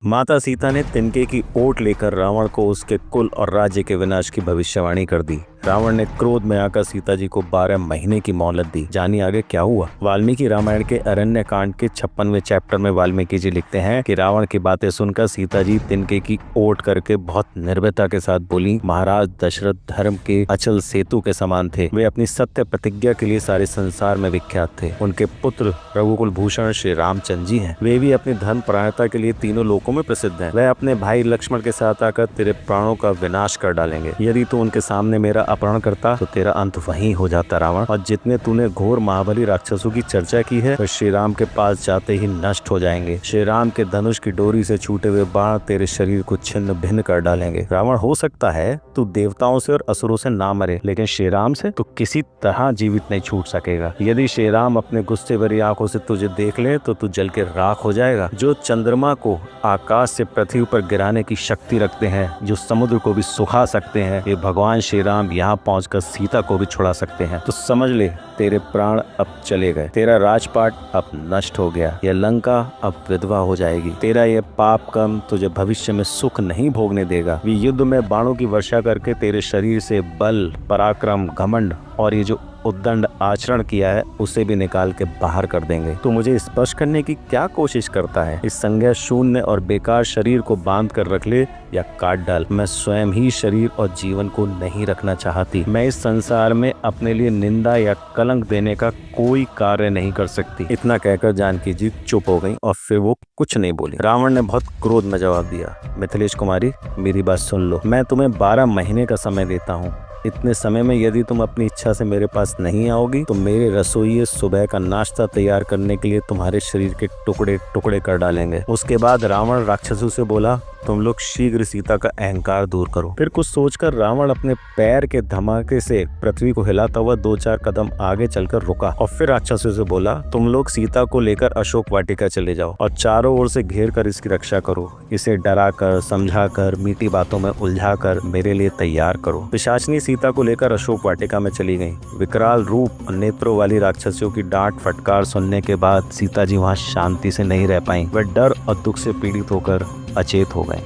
माता सीता ने तिनके की ओट लेकर रावण को उसके कुल और राज्य के विनाश की भविष्यवाणी कर दी। रावण ने क्रोध में आकर सीता जी को 12 महीने की मोहलत दी। जानिए आगे क्या हुआ। वाल्मीकि रामायण के अरण्य कांड के 56वें चैप्टर में वाल्मीकि जी लिखते हैं कि रावण की बातें सुनकर सीता जी तिनके की ओट करके बहुत निर्भयता के साथ बोली, महाराज दशरथ धर्म के अचल सेतु के समान थे। वे अपनी सत्य प्रतिज्ञा के लिए सारे संसार में विख्यात थे। उनके पुत्र रघुकुल भूषण श्री रामचंद्र जी हैं। वे भी अपनी धर्म परायणता के लिए तीनों लोकों में प्रसिद्ध हैं। वह अपने भाई लक्ष्मण के साथ आकर तेरे प्राणों का विनाश कर डालेंगे। यदि तू उनके सामने मेरा अपहरण करता तो तेरा अंत वहीं हो जाता रावण। और जितने तूने घोर महाबली राक्षसों की चर्चा की है वह श्री राम के पास जाते ही नष्ट हो जाएंगे। श्री राम के धनुष की डोरी से छूटे हुए बाण तेरे शरीर को छिन्न भिन्न कर डालेंगे। रावण, हो सकता है तू देवताओं से और असुरों से ना मरे, लेकिन श्री राम से तू किसी तरह जीवित नहीं छूट सकेगा। यदि श्री राम अपने गुस्से भरी आंखों से तुझे देख ले तो तू जल के राख हो जाएगा। जो चंद्रमा को आकाश से पृथ्वी पर गिराने की शक्ति रखते हैं, जो समुद्र को भी सुखा सकते हैं, ये भगवान श्री राम यहाँ पहुंचकर सीता को भी छुड़ा सकते हैं। तो समझ ले, तेरे प्राण अब चले गए। तेरा राजपाट अब नष्ट हो गया। यह लंका अब विधवा हो जाएगी। तेरा ये पाप कर्म तुझे भविष्य में सुख नहीं भोगने देगा। वे युद्ध में बाणों की वर्षा करके तेरे शरीर से बल, पराक्रम, घमंड और ये जो उद्दंड आचरण किया है उसे भी निकाल के बाहर कर देंगे। तो मुझे स्पर्श करने की क्या कोशिश करता है? इस संज्ञा शून्य और बेकार शरीर को बांध कर रख ले या काट डाल। मैं स्वयं ही शरीर और जीवन को नहीं रखना चाहती। मैं इस संसार में अपने लिए निंदा या कलंक देने का कोई कार्य नहीं कर सकती। इतना कहकर जानकी जी चुप हो गई और फिर वो कुछ नहीं बोली। रावण ने बहुत क्रोध में जवाब दिया, मिथिलेश कुमारी मेरी बात सुन लो। मैं तुम्हें 12 महीने का समय देता हूँ। इतने समय में यदि तुम अपनी इच्छा से मेरे पास नहीं आओगी तो मेरे रसोइये सुबह का नाश्ता तैयार करने के लिए तुम्हारे शरीर के टुकड़े टुकड़े कर डालेंगे। उसके बाद रावण राक्षसों से बोला, तुम लोग शीघ्र सीता का अहंकार दूर करो। फिर कुछ सोचकर रावण अपने पैर के धमाके से पृथ्वी को हिलाता हुआ 2-4 कदम आगे चलकर रुका और फिर राक्षसों से बोला, तुम लोग सीता को लेकर अशोक वाटिका चले जाओ और चारों ओर से घेर कर इसकी रक्षा करो। इसे डराकर, समझाकर, मीठी बातों में उलझाकर मेरे लिए तैयार करो। पिशाचनी सीता को लेकर अशोक वाटिका में चली गई। विकराल रूप और नेत्रों वाली राक्षसियों की डांट फटकार सुनने के बाद सीता जी वहाँ शांति से नहीं रह पाई। वह डर और दुख से पीड़ित होकर अचेत हो गए।